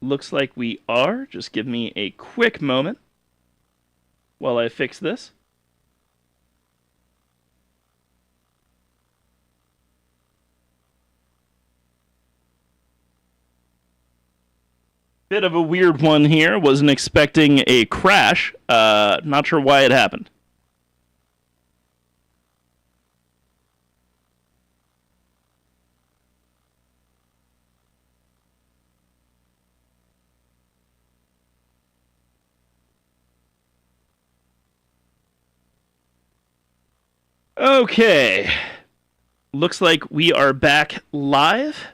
looks like we are. Just give me a quick moment while I fix this. Bit of a weird one here. Wasn't expecting a crash. Not sure why it happened. Okay. Looks like we are back live.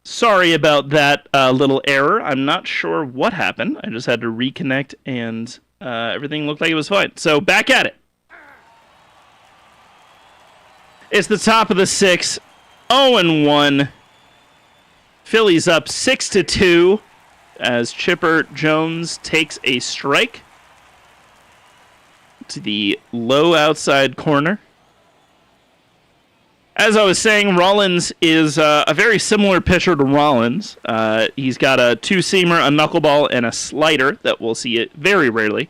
Sorry about that little error. I'm not sure what happened. I just had to reconnect and everything looked like it was fine. So back at it. It's the top of the 6th. 0-1. Phillies up 6-2 as Chipper Jones takes a strike to the low outside corner. As I was saying, Rollins is a very similar pitcher to Rollins. He's got a two-seamer, a knuckleball, and a slider that we'll see it very rarely.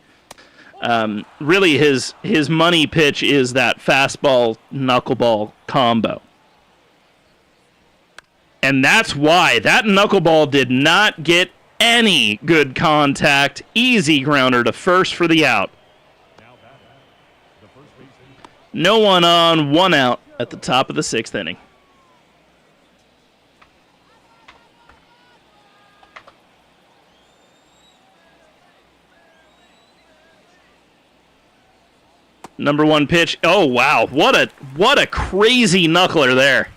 Really, his money pitch is that fastball-knuckleball combo. And that's why that knuckleball did not get any good contact. Easy grounder to first for the out. No one on, one out at the top of the 6th inning. Number 1 pitch. Oh, wow. What a crazy knuckler there.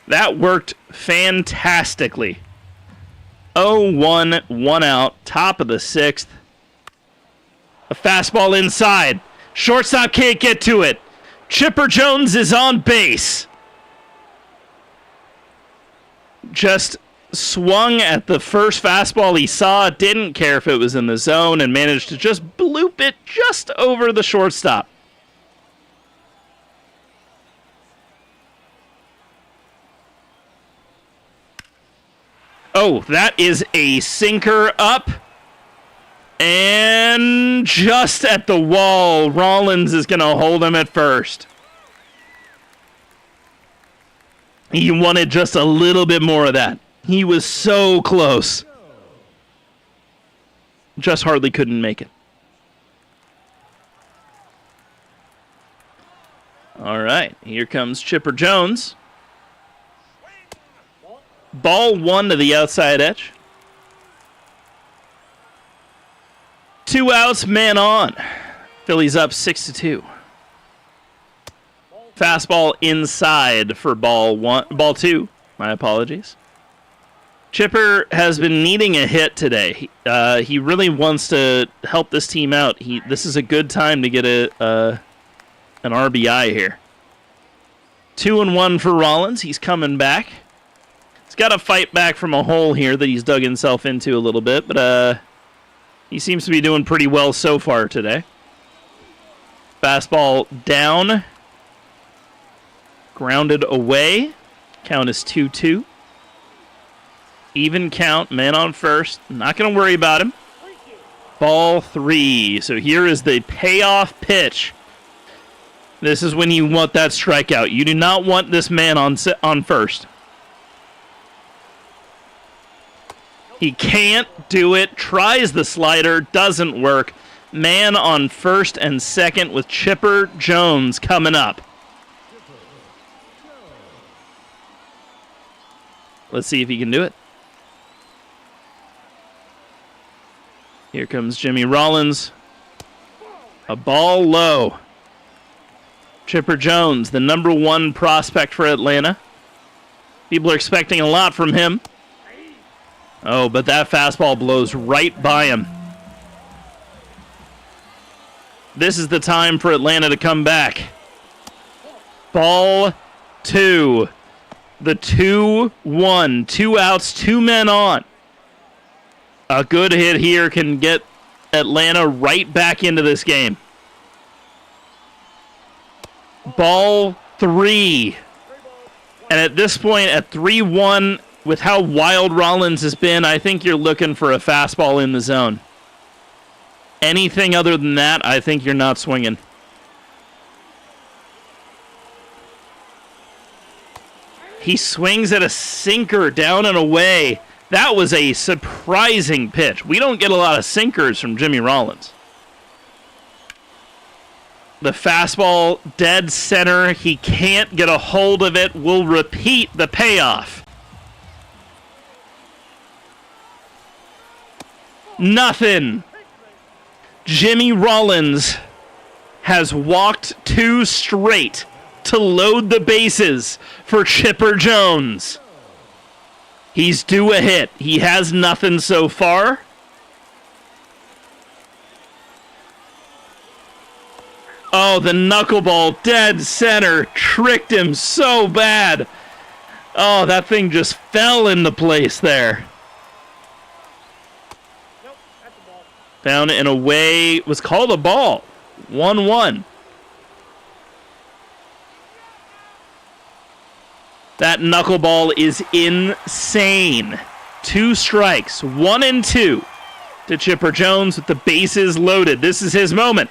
That worked fantastically. 0-1, 1 out, top of the 6th. A fastball inside. Shortstop can't get to it. Chipper Jones is on base. Just swung at the first fastball he saw, didn't care if it was in the zone, and managed to just bloop it just over the shortstop. Oh, that is a sinker up. And just at the wall, Rollins is going to hold him at first. He wanted just a little bit more of that. He was so close. Just hardly couldn't make it. All right, here comes Chipper Jones. Ball 1 to the outside edge. 2 outs, man on. Phillies up 6-2. Fastball inside for ball 2. My apologies. Chipper has been needing a hit today. He really wants to help this team out. This is a good time to get an RBI here. 2-1 for Rollins. He's coming back. He's got to fight back from a hole here that he's dug himself into a little bit, but he seems to be doing pretty well so far today. Fastball down. Grounded away. Count is 2-2. Even count. Man on first. Not going to worry about him. Ball 3. So here is the payoff pitch. This is when you want that strikeout. You do not want this man on first. He can't do it. Tries the slider. Doesn't work. Man on first and second with Chipper Jones coming up. Let's see if he can do it. Here comes Jimmy Rollins. A ball low. Chipper Jones, the number 1 prospect for Atlanta. People are expecting a lot from him. Oh, but that fastball blows right by him. This is the time for Atlanta to come back. Ball 2. The 2-1. 2 outs, 2 men on. A good hit here can get Atlanta right back into this game. Ball 3. And at this point, at 3-1, With how wild Rollins has been, I think you're looking for a fastball in the zone. Anything other than that, I think you're not swinging. He swings at a sinker down and away. That was a surprising pitch. We don't get a lot of sinkers from Jimmy Rollins. The fastball dead center. He can't get a hold of it. We'll repeat the payoff. Nothing. Jimmy Rollins has walked 2 straight to load the bases for Chipper Jones. He's due a hit. He has nothing so far. Oh, the knuckleball dead center tricked him so bad. Oh, that thing just fell into place there. Down and away was called a ball. 1-1. That knuckleball is insane. 2 strikes, 1 and 2 to Chipper Jones with the bases loaded. This is his moment.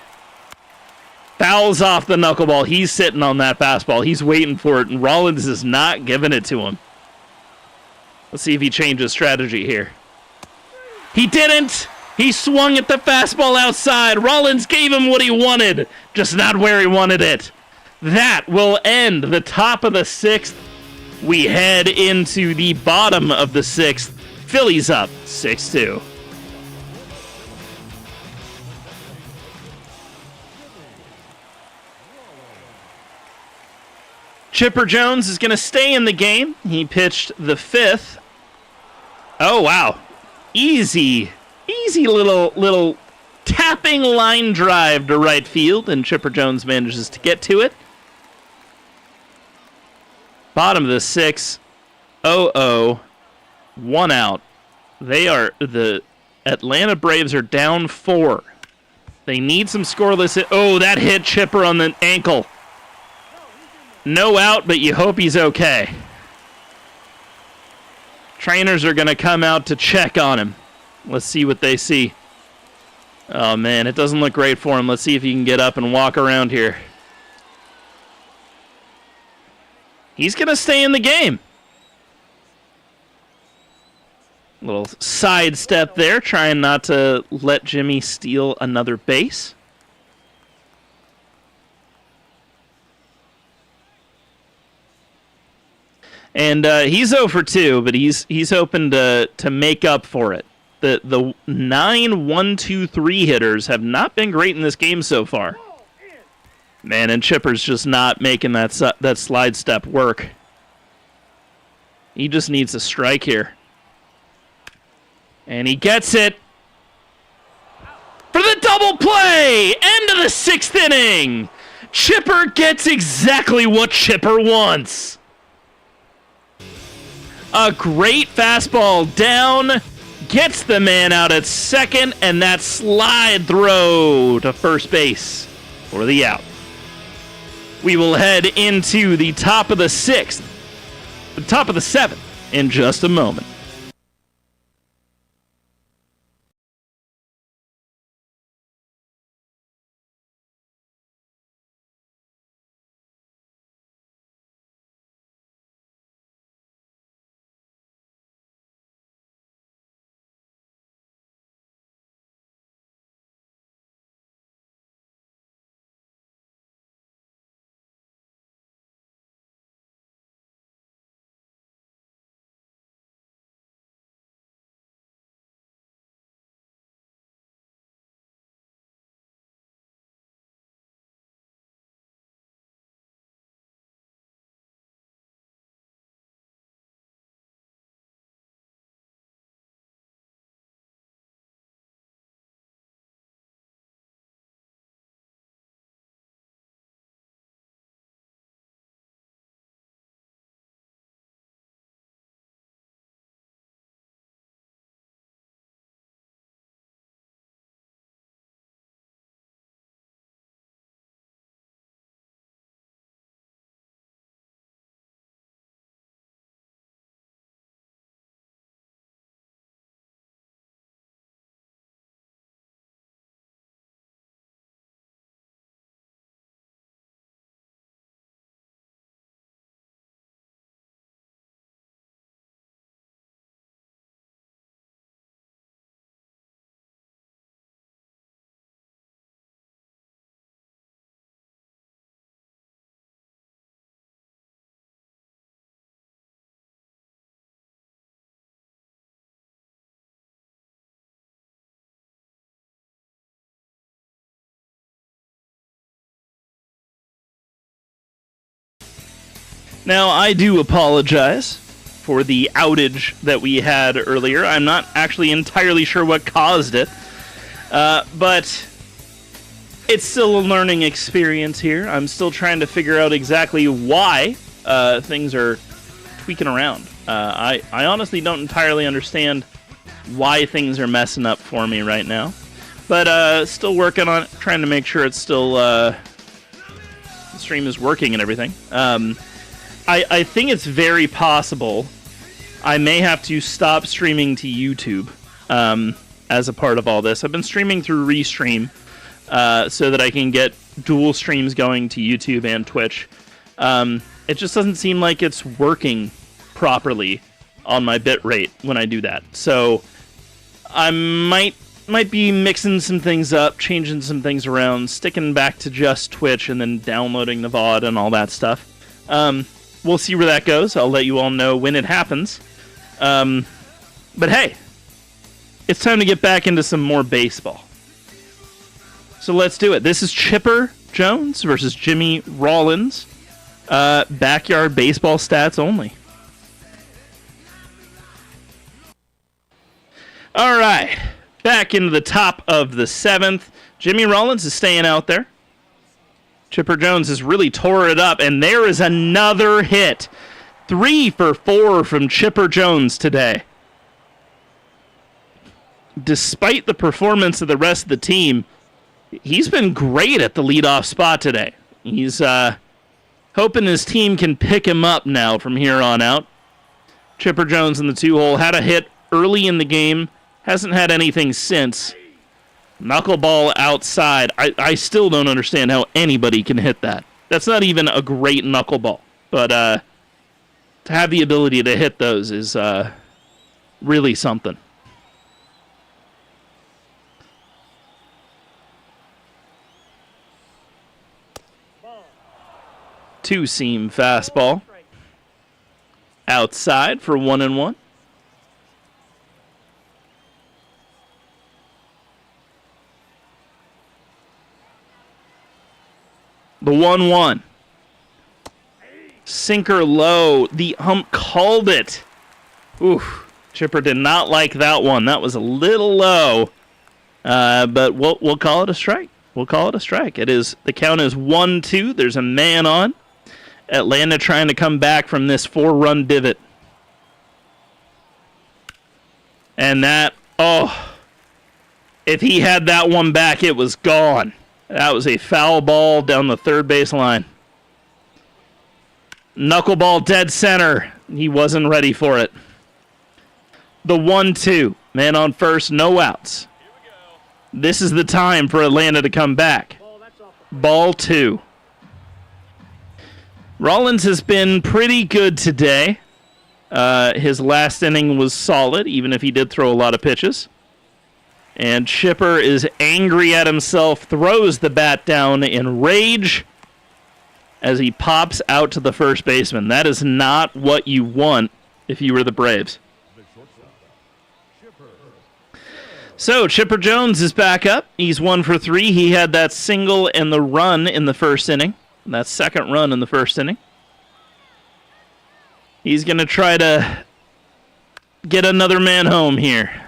Fouls off the knuckleball. He's sitting on that fastball. He's waiting for it, and Rollins is not giving it to him. Let's see if he changes strategy here. He didn't! He swung at the fastball outside. Rollins gave him what he wanted, just not where he wanted it. That will end the top of the 6th. We head into the bottom of the 6th. Phillies up 6-2. Chipper Jones is going to stay in the game. He pitched the 5th. Oh, wow. Easy little tapping line drive to right field, and Chipper Jones manages to get to it. Bottom of the 6th. 0-0. 1 out. The Atlanta Braves are down 4. They need some scoreless. Oh, that hit Chipper on the ankle. No out, but you hope he's okay. Trainers are going to come out to check on him. Let's see what they see. Oh, man, it doesn't look great for him. Let's see if he can get up and walk around here. He's going to stay in the game. Little sidestep there, trying not to let Jimmy steal another base. And he's 0 for 2, but he's hoping to make up for it. The 9-1-2-3 hitters have not been great in this game so far. Man, and Chipper's just not making that slide step work. He just needs a strike here. And he gets it for the double play! End of the 6th inning! Chipper gets exactly what Chipper wants. A great fastball down, gets the man out at second, and that slide throw to first base for the out. We will head into the top of the 6th, the top of the 7th in just a moment. Now, I do apologize for the outage that we had earlier. I'm not actually entirely sure what caused it, but it's still a learning experience here. I'm still trying to figure out exactly why things are tweaking around. I honestly don't entirely understand why things are messing up for me right now, but still working on it, trying to make sure it's still the stream is working and everything. I think it's very possible I may have to stop streaming to YouTube as a part of all this. I've been streaming through Restream so that I can get dual streams going to YouTube and Twitch. It just doesn't seem like it's working properly on my bit rate when I do that. So I might be mixing some things up, changing some things around, sticking back to just Twitch and then downloading the VOD and all that stuff. We'll see where that goes. I'll let you all know when it happens. But hey, it's time to get back into some more baseball. So let's do it. This is Chipper Jones versus Jimmy Rollins. Backyard baseball stats only. All right, back into the top of the 7th. Jimmy Rollins is staying out there. Chipper Jones has really tore it up, and there is another hit. 3 for 4 from Chipper Jones today. Despite the performance of the rest of the team, he's been great at the leadoff spot today. He's hoping his team can pick him up now from here on out. Chipper Jones in the 2-hole had a hit early in the game. Hasn't had anything since. Knuckleball outside. I still don't understand how anybody can hit that. That's not even a great knuckleball. But to have the ability to hit those is really something. Two-seam fastball. Outside for 1-1. The 1-1. Sinker low. The ump called it. Oof. Chipper did not like that one. That was a little low. But we'll call it a strike. We'll call it a strike. The count is 1-2. There's a man on. Atlanta trying to come back from this 4-run divot. And that, if he had that one back, it was gone. That was a foul ball down the third base line. Knuckleball dead center. He wasn't ready for it. The 1-2. Man on first, no outs. This is the time for Atlanta to come back. Ball 2. Rollins has been pretty good today. His last inning was solid, even if he did throw a lot of pitches. And Chipper is angry at himself, throws the bat down in rage as he pops out to the first baseman. That is not what you want if you were the Braves. So, Chipper Jones is back up. He's 1 for 3. He had that single and the run in the first inning. That second run in the first inning. He's going to try to get another man home here.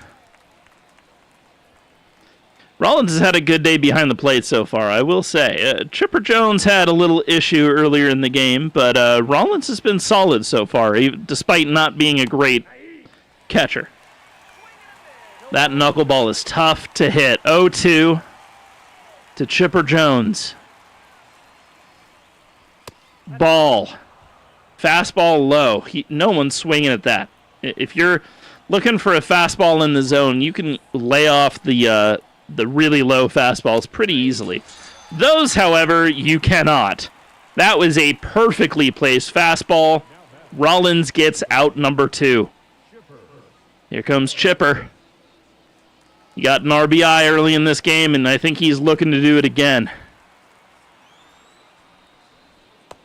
Rollins has had a good day behind the plate so far, I will say. Chipper Jones had a little issue earlier in the game, but Rollins has been solid so far, despite not being a great catcher. That knuckleball is tough to hit. 0-2 to Chipper Jones. Ball. Fastball low. No one's swinging at that. If you're looking for a fastball in the zone, you can lay off the really low fastballs pretty easily. Those, however, you cannot. That was a perfectly placed fastball. Rollins gets out number 2. Here comes Chipper. He got an RBI early in this game, and I think he's looking to do it again.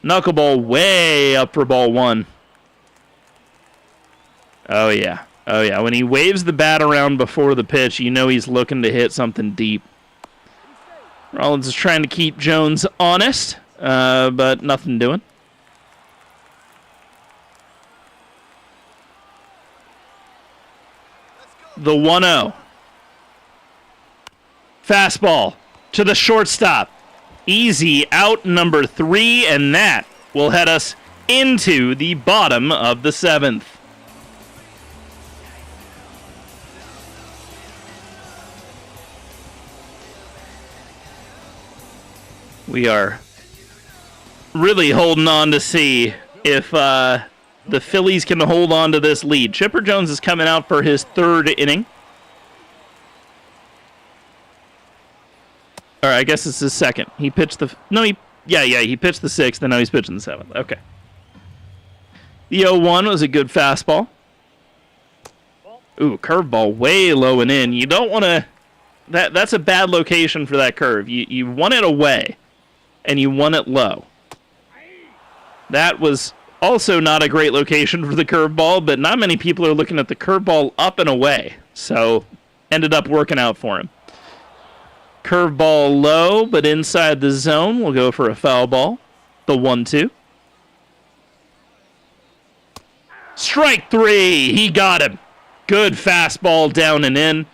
Knuckleball way up for ball 1. Oh, yeah. Oh, yeah. When he waves the bat around before the pitch, you know he's looking to hit something deep. Rollins is trying to keep Jones honest, but nothing doing. The 1-0. Fastball to the shortstop. Easy out number 3, and that will head us into the bottom of the 7th. We are really holding on to see if the Phillies can hold on to this lead. Chipper Jones is coming out for his 3rd inning. Or I guess it's his 2nd. He pitched the... No, he pitched the 6th, and now he's pitching the 7th. Okay. The 0-1 was a good fastball. Ooh, curveball way low and in. You don't want to... That's a bad location for that curve. You want it away, and you want it low. That was also not a great location for the curveball, but not many people are looking at the curveball up and away, so ended up working out for him. Curveball low, but inside the zone. We'll go for a foul ball. The 1-2. Strike 3. He got him. Good fastball down and in.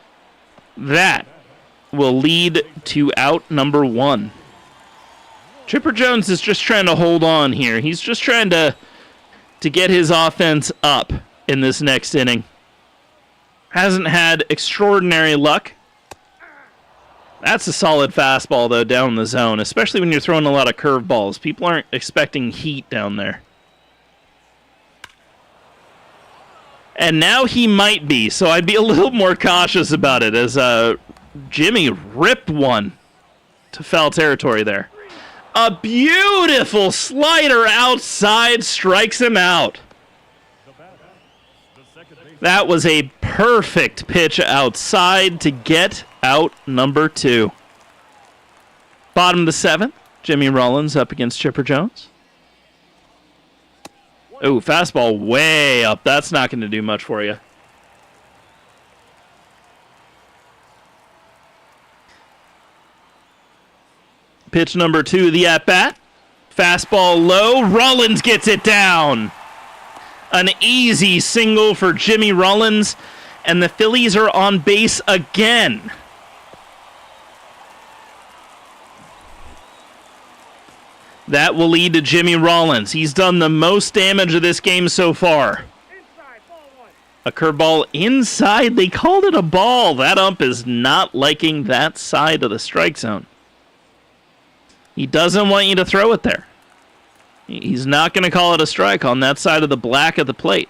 That will lead to out number 1. Chipper Jones is just trying to hold on here. He's just trying to get his offense up in this next inning. Hasn't had extraordinary luck. That's a solid fastball, though, down the zone, especially when you're throwing a lot of curveballs. People aren't expecting heat down there. And now he might be, so I'd be a little more cautious about it, as Jimmy ripped one to foul territory there. A beautiful slider outside strikes him out. That was a perfect pitch outside to get out number 2. Bottom of the 7th, Jimmy Rollins up against Chipper Jones. Ooh, fastball way up. That's not going to do much for you. Pitch number 2, the at-bat. Fastball low. Rollins gets it down. An easy single for Jimmy Rollins, and the Phillies are on base again. That will lead to Jimmy Rollins. He's done the most damage of this game so far. A curveball inside. They called it a ball. That ump is not liking that side of the strike zone. He doesn't want you to throw it there. He's not going to call it a strike on that side of the black of the plate.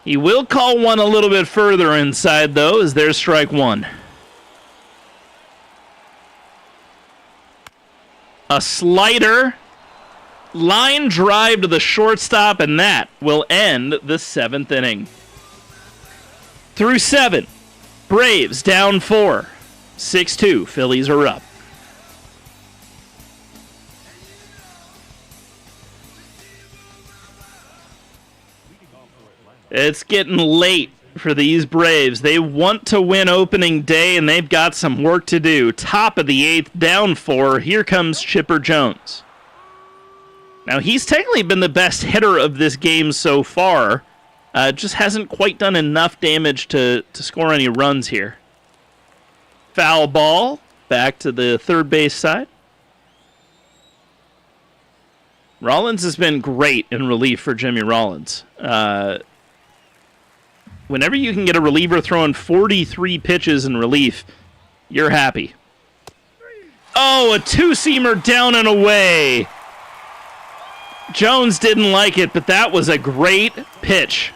He will call one a little bit further inside, though, as there's strike 1. A slider, line drive to the shortstop, and that will end the 7th inning. Through 7, Braves down 4. 6-2, Phillies are up. It's getting late for these Braves. They want to win opening day, and they've got some work to do. Top of the 8th, down 4. Here comes Chipper Jones. Now, he's technically been the best hitter of this game so far. Just hasn't quite done enough damage to score any runs here. Foul ball, back to the third base side. Rollins has been great in relief for Jimmy Rollins. Whenever you can get a reliever throwing 43 pitches in relief, you're happy. Oh, a two-seamer down and away. Jones didn't like it, but that was a great pitch.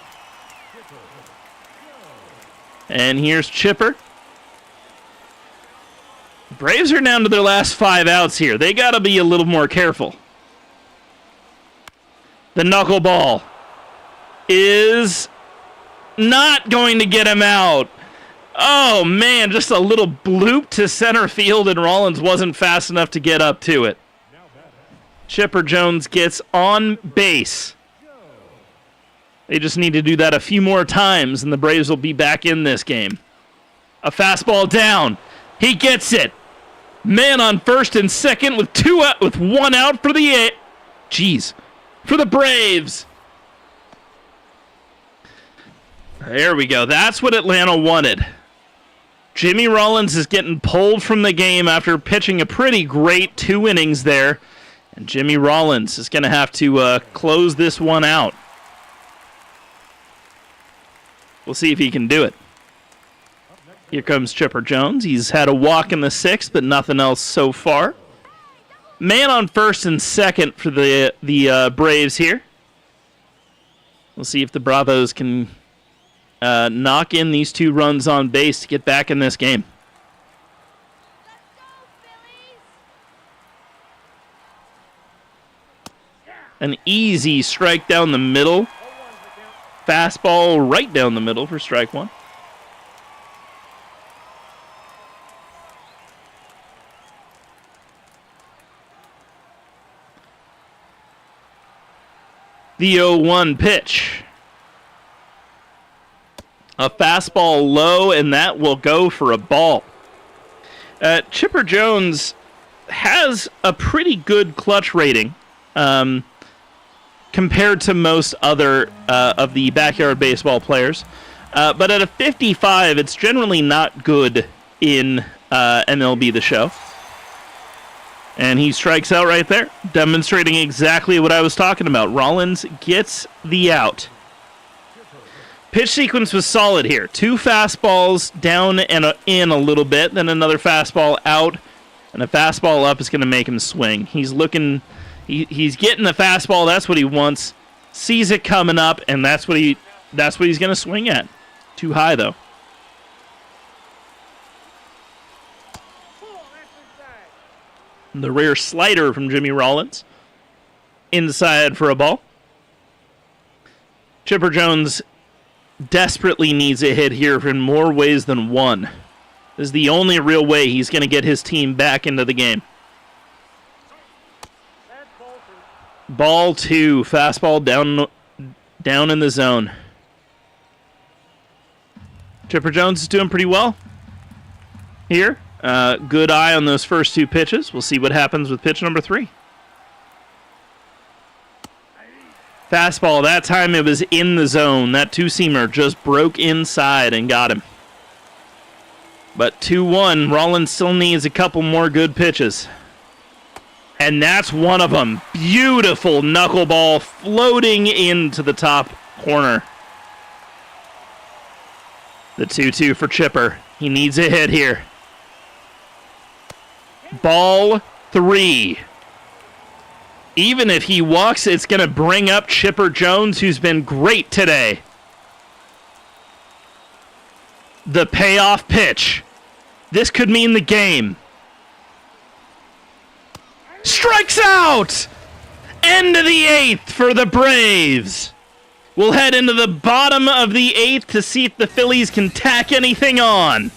And here's Chipper. Braves are down to their last 5 outs here. They got to be a little more careful. The knuckleball is not going to get him out. Oh, man, just a little bloop to center field, and Rollins wasn't fast enough to get up to it. Chipper Jones gets on base. They just need to do that a few more times, and the Braves will be back in this game. A fastball down. He gets it. Man on first and second with 1 out for the for the Braves. There we go. That's what Atlanta wanted. Jimmy Rollins is getting pulled from the game after pitching a pretty great 2 innings there. And Jimmy Rollins is going to have to close this one out. We'll see if he can do it. Here comes Chipper Jones. He's had a walk in the 6th, but nothing else so far. Man on first and second for the Braves here. We'll see if the Bravos can knock in these 2 runs on base to get back in this game. An easy strike down the middle. Fastball right down the middle for strike 1. The 0-1 pitch. A fastball low, and that will go for a ball. Chipper Jones has a pretty good clutch rating compared to most other of the backyard baseball players. But at a 55, it's generally not good in MLB The Show. And he strikes out right there, demonstrating exactly what I was talking about. Rollins gets the out. Pitch sequence was solid here. 2 fastballs down and in a little bit, then another fastball out, and a fastball up is going to make him swing. He's looking, he's getting the fastball. That's what he wants. Sees it coming up, and that's what he's going to swing at. Too high though. The rear slider from Jimmy Rollins. Inside for a ball. Chipper Jones desperately needs a hit here in more ways than one. This is the only real way he's going to get his team back into the game. Ball 2. Fastball down in the zone. Chipper Jones is doing pretty well here. Good eye on those first 2 pitches. We'll see what happens with pitch number 3. Fastball, that time it was in the zone. That 2-seamer just broke inside and got him. But 2-1, Rollins still needs a couple more good pitches. And that's one of them. Beautiful knuckleball floating into the top corner. The 2-2 for Chipper. He needs a hit here. Ball 3. Even if he walks, it's going to bring up Chipper Jones, who's been great today. The payoff pitch. This could mean the game. Strikes out! End of the 8th for the Braves. We'll head into the bottom of the 8th to see if the Phillies can tack anything on.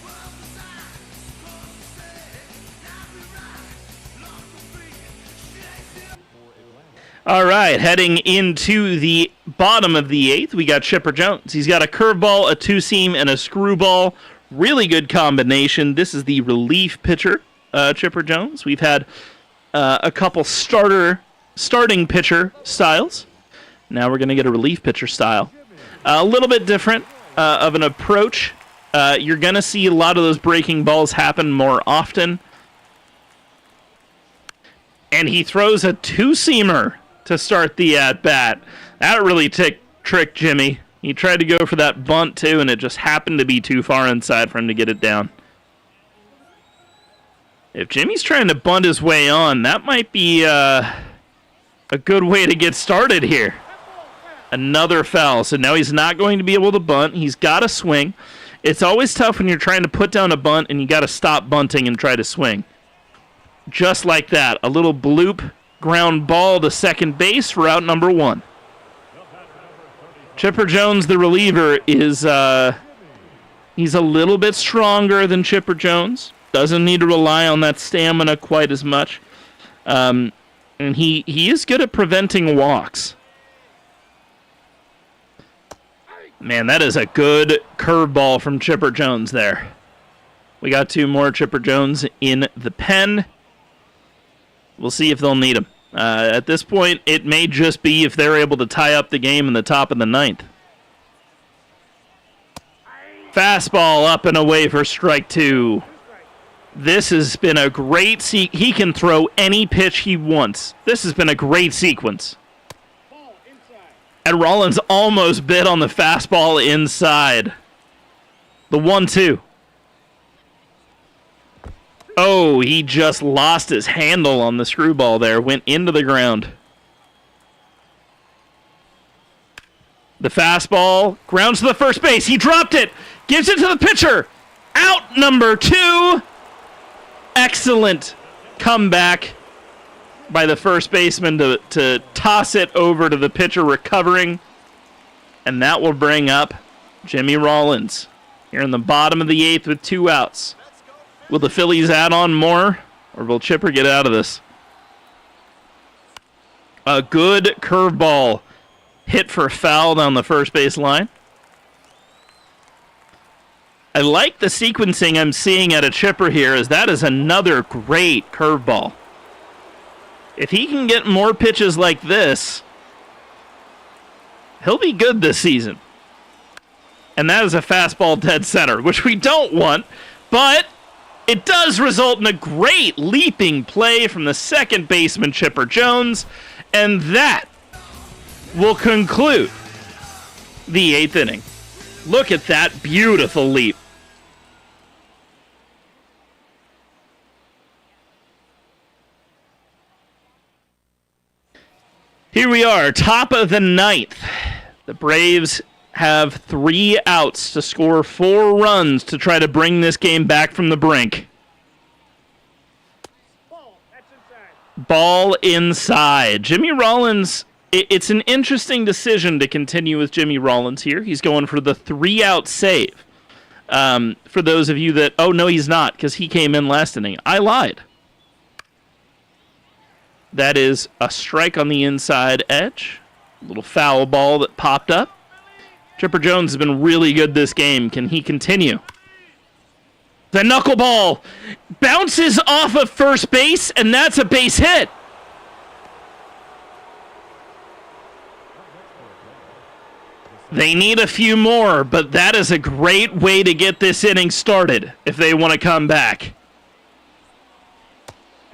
All right, heading into the bottom of the 8th, we got Chipper Jones. He's got a curveball, a 2-seam, and a screwball. Really good combination. This is the relief pitcher, Chipper Jones. We've had a couple starting pitcher styles. Now we're going to get a relief pitcher style. A little bit different of an approach. You're going to see a lot of those breaking balls happen more often. And he throws a 2-seamer to start the at-bat. That really tricked Jimmy. He tried to go for that bunt, too, and it just happened to be too far inside for him to get it down. If Jimmy's trying to bunt his way on, that might be a good way to get started here. Another foul, so now he's not going to be able to bunt. He's got to swing. It's always tough when you're trying to put down a bunt and you got to stop bunting and try to swing. Just like that, a little bloop. Ground ball to second base for out number 1. Chipper Jones, the reliever, is he's a little bit stronger than Chipper Jones. Doesn't need to rely on that stamina quite as much. And he is good at preventing walks. Man, that is a good curveball from Chipper Jones there. We got 2 more Chipper Jones in the pen. We'll see if they'll need him. At this point, it may just be if they're able to tie up the game in the top of the 9th. fastball up and away for strike 2. This has been a great he can throw any pitch he wants. This has been a great sequence. And Rollins almost bit on the fastball inside. The 1-2. Oh, he just lost his handle on the screwball there. Went into the ground. The fastball grounds to the first base. He dropped it. Gives it to the pitcher. Out number 2. Excellent comeback by the first baseman to toss it over to the pitcher recovering. And that will bring up Jimmy Rollins here in the bottom of the 8th with 2 outs. Will the Phillies add on more, or will Chipper get out of this? A good curveball hit for foul down the first base line. I like the sequencing I'm seeing at a Chipper here, as that is another great curveball. If he can get more pitches like this, he'll be good this season. And that is a fastball dead center, which we don't want, but it does result in a great leaping play from the second baseman, Chipper Jones, and that will conclude the 8th inning. Look at that beautiful leap. Here we are, top of the 9th. The Braves have 3 outs to score 4 runs to try to bring this game back from the brink. Ball inside. Jimmy Rollins, it's an interesting decision to continue with Jimmy Rollins here. He's going for the 3-out save. For those of you that, oh no he's not, because he came in last inning. I lied. That is a strike on the inside edge. A little foul ball that popped up. Chipper Jones has been really good this game. Can he continue? The knuckleball bounces off of first base, and that's a base hit. They need a few more, but that is a great way to get this inning started if they want to come back.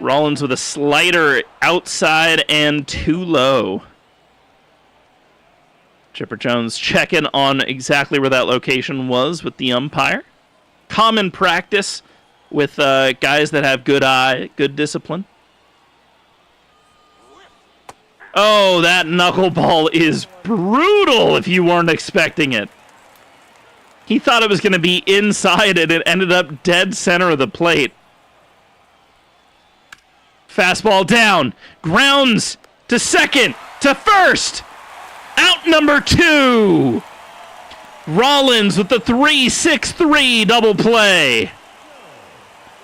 Rollins with a slider outside and too low. Chipper Jones checking on exactly where that location was with the umpire. Common practice with guys that have good eye, good discipline. Oh, that knuckleball is brutal if you weren't expecting it. He thought it was going to be inside and it ended up dead center of the plate. Fastball down. Grounds to second, to first. Out number 2. Rollins with the 3-6-3 double play.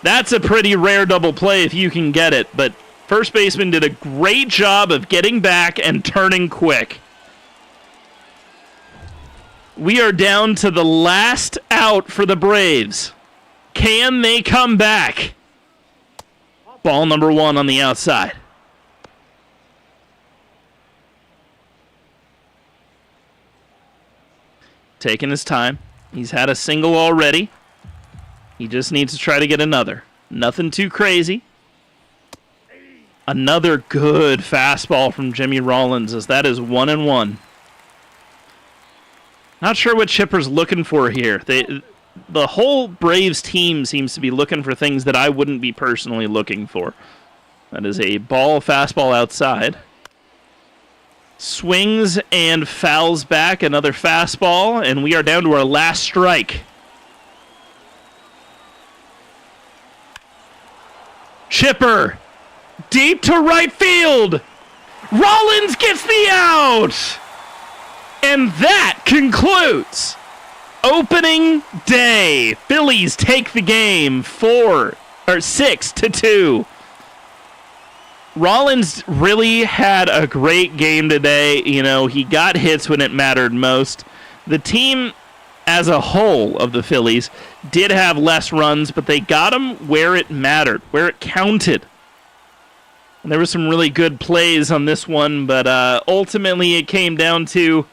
That's a pretty rare double play if you can get it, but first baseman did a great job of getting back and turning quick. We are down to the last out for the Braves. Can they come back? Ball number 1 on the outside. Taking his time. He's had a single already. He just needs to try to get another. Nothing too crazy. Another good fastball from Jimmy Rollins, as that is 1-1. Not sure what Chipper's looking for here. The whole Braves team seems to be looking for things that I wouldn't be personally looking for. That is a ball fastball outside. Swings and fouls back another fastball, and we are down to our last strike. Chipper, deep to right field. Rollins gets the out. And that concludes opening day. Phillies take the game 6-2. Rollins really had a great game today. You know, he got hits when it mattered most. The team as a whole of the Phillies did have less runs, but they got them where it mattered, where it counted. And there were some really good plays on this one, but ultimately it came down to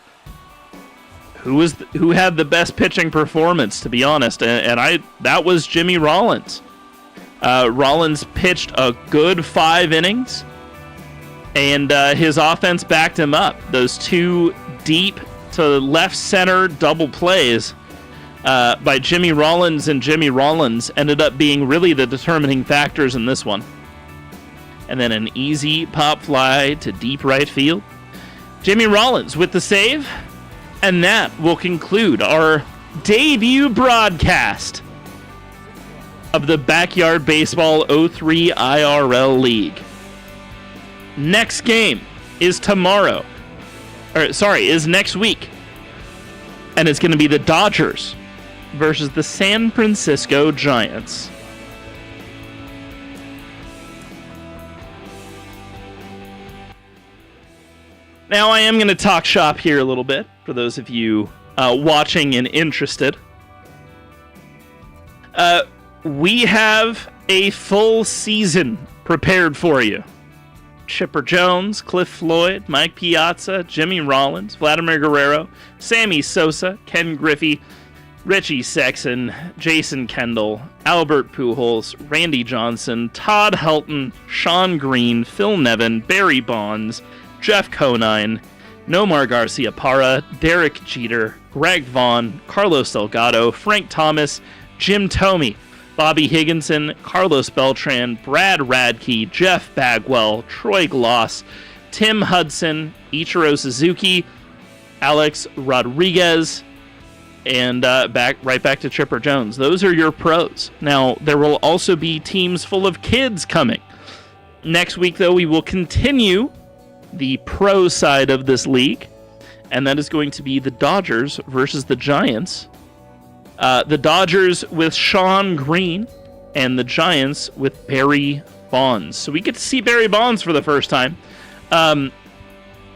who had the best pitching performance, to be honest, and that was Jimmy Rollins. Rollins pitched a good 5 innings, and his offense backed him up. Those 2 deep to left center double plays by Jimmy Rollins and Jimmy Rollins ended up being really the determining factors in this one. And then an easy pop fly to deep right field. Jimmy Rollins with the save. And that will conclude our debut broadcast of the Backyard Baseball 03 IRL League. Next game is is next week. And it's going to be the Dodgers versus the San Francisco Giants. Now, I am going to talk shop here a little bit for those of you watching and interested. We have a full season prepared for you. Chipper Jones, Cliff Floyd, Mike Piazza, Jimmy Rollins, Vladimir Guerrero, Sammy Sosa, Ken Griffey, Richie Sexton, Jason Kendall, Albert Pujols, Randy Johnson, Todd Helton, Sean Green, Phil Nevin, Barry Bonds, Jeff Conine, Nomar Garciaparra, Derek Jeter, Greg Vaughn, Carlos Delgado, Frank Thomas, Jim Thome, Bobby Higginson, Carlos Beltran, Brad Radke, Jeff Bagwell, Troy Gloss, Tim Hudson, Ichiro Suzuki, Alex Rodriguez, and right back to Chipper Jones. Those are your pros. Now, there will also be teams full of kids coming. Next week, though, we will continue the pro side of this league, and that is going to be the Dodgers versus the Giants. The Dodgers with Sean Green, and the Giants with Barry Bonds. So we get to see Barry Bonds for the first time.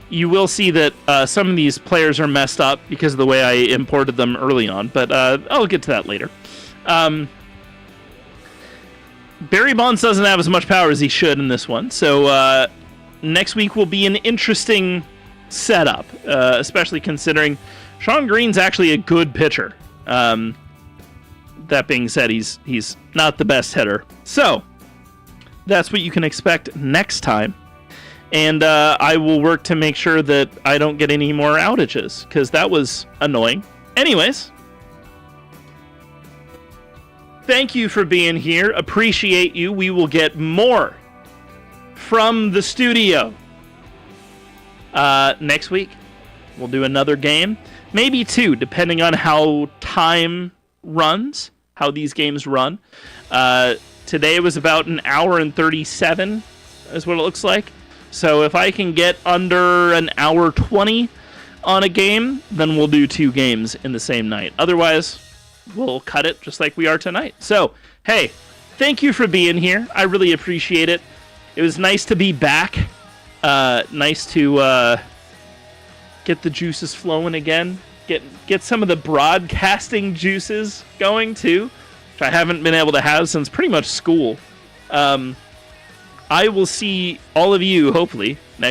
You will see that some of these players are messed up because of the way I imported them early on, but I'll get to that later. Barry Bonds doesn't have as much power as he should in this one, so next week will be an interesting setup, especially considering Sean Green's actually a good pitcher. That being said, he's not the best hitter. So, that's what you can expect next time. And I will work to make sure that I don't get any more outages, because that was annoying. Anyways, thank you for being here. Appreciate you. We will get more from the studio next week. We'll do another game, maybe 2, depending on how time runs, how these games run. Today was about an hour and 37 is what it looks like. So if I can get under an hour 20 on a game, then we'll do 2 games in the same night. Otherwise, we'll cut it just like we are tonight. So, hey, thank you for being here. I really appreciate it. It was nice to be back. Nice to get the juices flowing again. Get some of the broadcasting juices going, too, which I haven't been able to have since pretty much school. I will see all of you, hopefully, next